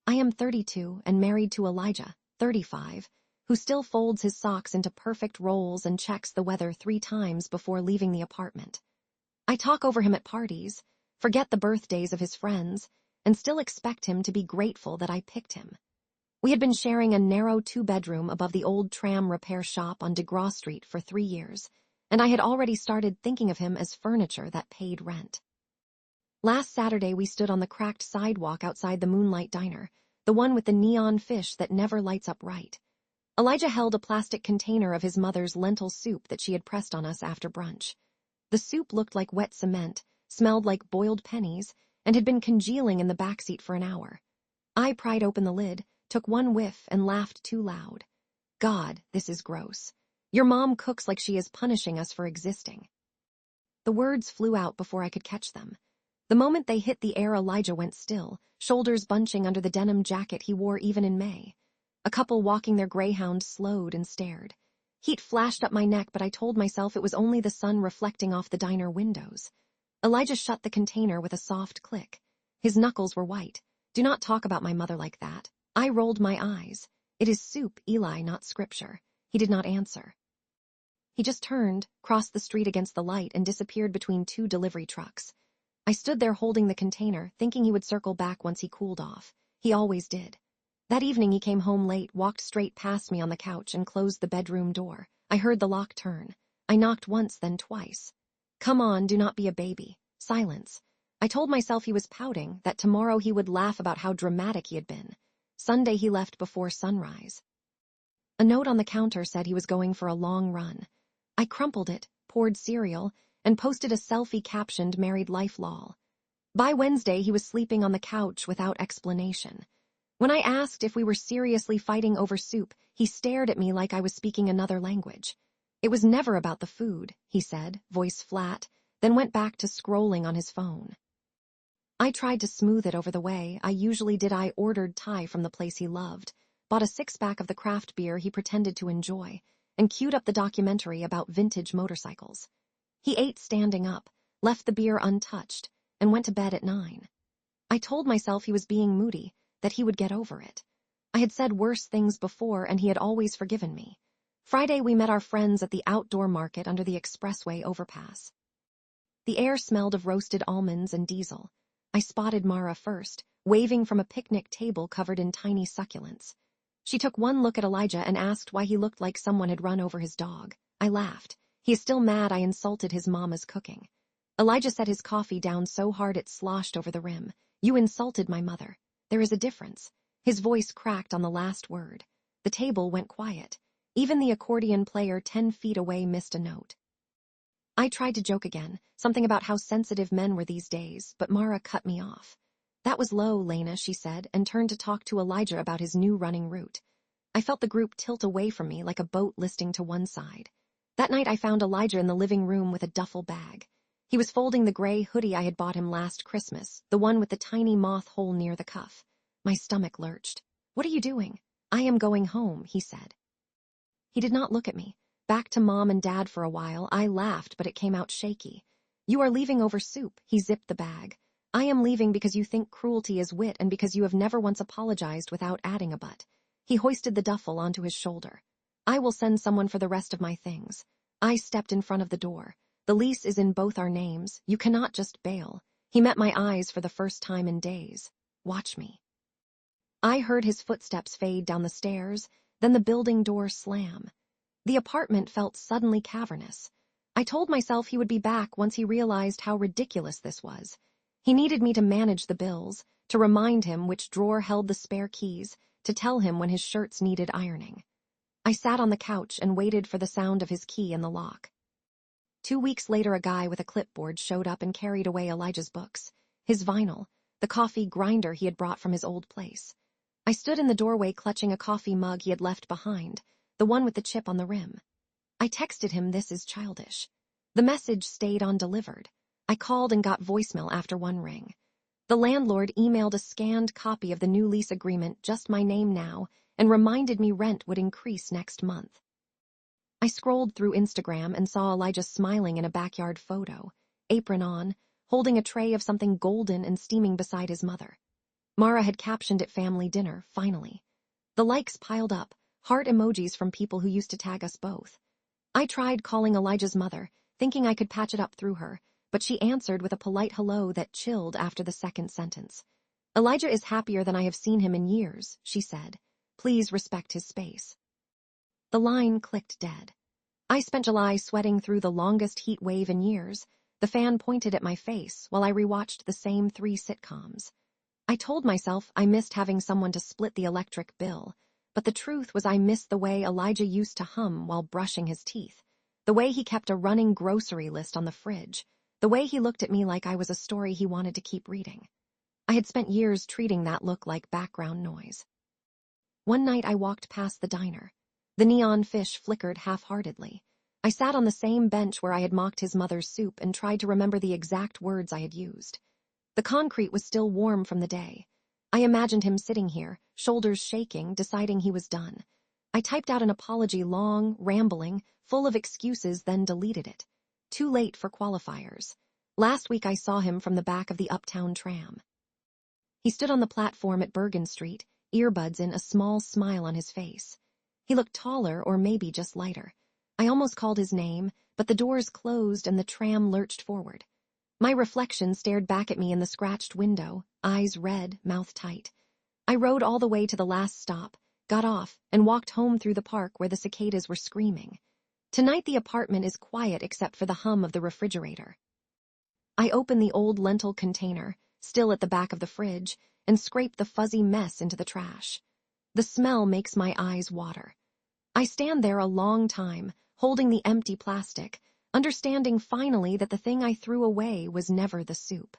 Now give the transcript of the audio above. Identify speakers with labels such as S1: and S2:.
S1: I am 32 and married to Elijah, 35, who still folds his socks into perfect rolls and checks the weather 3 times before leaving the apartment. I talk over him at parties, forget the birthdays of his friends, and still expect him to be grateful that I picked him. We had been sharing a narrow 2-bedroom above the old tram repair shop on DeGraw Street for 3 years, and I had already started thinking of him as furniture that paid rent. Last Saturday we stood on the cracked sidewalk outside the Moonlight Diner, the one with the neon fish that never lights up right. Elijah held a plastic container of his mother's lentil soup that she had pressed on us after brunch. The soup looked like wet cement, smelled like boiled pennies, and had been congealing in the backseat for an hour. I pried open the lid, took one whiff, and laughed too loud. God, this is gross. Your mom cooks like she is punishing us for existing. The words flew out before I could catch them. The moment they hit the air, Elijah went still, shoulders bunching under the denim jacket he wore even in May. A couple walking their greyhound slowed and stared. Heat flashed up my neck, but I told myself it was only the sun reflecting off the diner windows. Elijah shut the container with a soft click. His knuckles were white. Do not talk about my mother like that. I rolled my eyes. It is soup, Eli, not scripture. He did not answer. He just turned, crossed the street against the light, and disappeared between 2 delivery trucks. I stood there holding the container, thinking he would circle back once he cooled off. He always did. That evening he came home late, walked straight past me on the couch, and closed the bedroom door. I heard the lock turn. I knocked once, then twice. Come on, do not be a baby. Silence. I told myself he was pouting, that tomorrow he would laugh about how dramatic he had been. Sunday he left before sunrise. A note on the counter said he was going for a long run. I crumpled it, poured cereal, and posted a selfie captioned "Married Life Lol." By Wednesday he was sleeping on the couch without explanation. When I asked if we were seriously fighting over soup, he stared at me like I was speaking another language. It was never about the food, he said, voice flat, then went back to scrolling on his phone. I tried to smooth it over the way I usually did. I ordered Thai from the place he loved, bought a 6-pack of the craft beer he pretended to enjoy, and queued up the documentary about vintage motorcycles. He ate standing up, left the beer untouched, and went to bed at 9. I told myself he was being moody, that he would get over it. I had said worse things before, and he had always forgiven me. Friday we met our friends at the outdoor market under the expressway overpass. The air smelled of roasted almonds and diesel. I spotted Mara first, waving from a picnic table covered in tiny succulents. She took one look at Elijah and asked why he looked like someone had run over his dog. I laughed. He is still mad I insulted his mama's cooking. Elijah set his coffee down so hard it sloshed over the rim. You insulted my mother. There is a difference. His voice cracked on the last word. The table went quiet. Even the accordion player 10 feet away missed a note. I tried to joke again, something about how sensitive men were these days, but Mara cut me off. That was low, Lena, she said, and turned to talk to Elijah about his new running route. I felt the group tilt away from me like a boat listing to one side. That night I found Elijah in the living room with a duffel bag. He was folding the gray hoodie I had bought him last Christmas, the one with the tiny moth hole near the cuff. My stomach lurched. What are you doing? I am going home, he said. He did not look at me. Back to Mom and Dad for a while. I laughed, but it came out shaky. You are leaving over soup. He zipped the bag. I am leaving because you think cruelty is wit and because you have never once apologized without adding a but. He hoisted the duffel onto his shoulder. I will send someone for the rest of my things. I stepped in front of the door. The lease is in both our names. You cannot just bail. He met my eyes for the first time in days. Watch me. I heard his footsteps fade down the stairs, then the building door slam. The apartment felt suddenly cavernous. I told myself he would be back once he realized how ridiculous this was. He needed me to manage the bills, to remind him which drawer held the spare keys, to tell him when his shirts needed ironing. I sat on the couch and waited for the sound of his key in the lock. 2 weeks later, a guy with a clipboard showed up and carried away Elijah's books, his vinyl, the coffee grinder he had brought from his old place. I stood in the doorway clutching a coffee mug he had left behind, the one with the chip on the rim. I texted him, "This is childish." The message stayed undelivered. I called and got voicemail after one ring. The landlord emailed a scanned copy of the new lease agreement, just my name now, and reminded me rent would increase next month. I scrolled through Instagram and saw Elijah smiling in a backyard photo, apron on, holding a tray of something golden and steaming beside his mother. Mara had captioned it family dinner, finally. The likes piled up, heart emojis from people who used to tag us both. I tried calling Elijah's mother, thinking I could patch it up through her, but she answered with a polite hello that chilled after the second sentence. Elijah is happier than I have seen him in years, she said. Please respect his space. The line clicked dead. I spent July sweating through the longest heat wave in years. The fan pointed at my face while I rewatched the same 3 sitcoms. I told myself I missed having someone to split the electric bill, but the truth was I missed the way Elijah used to hum while brushing his teeth, the way he kept a running grocery list on the fridge, the way he looked at me like I was a story he wanted to keep reading. I had spent years treating that look like background noise. One night I walked past the diner. The neon fish flickered half-heartedly. I sat on the same bench where I had mocked his mother's soup and tried to remember the exact words I had used. The concrete was still warm from the day. I imagined him sitting here, shoulders shaking, deciding he was done. I typed out an apology, long, rambling, full of excuses, then deleted it. Too late for qualifiers. Last week I saw him from the back of the uptown tram. He stood on the platform at Bergen Street, earbuds in, a small smile on his face. He looked taller, or maybe just lighter. I almost called his name, but the doors closed and the tram lurched forward. My reflection stared back at me in the scratched window, eyes red, mouth tight. I rode all the way to the last stop, got off, and walked home through the park where the cicadas were screaming. Tonight the apartment is quiet except for the hum of the refrigerator. I open the old lentil container, still at the back of the fridge, and scrape the fuzzy mess into the trash. The smell makes my eyes water. I stand there a long time, holding the empty plastic, understanding finally that the thing I threw away was never the soup.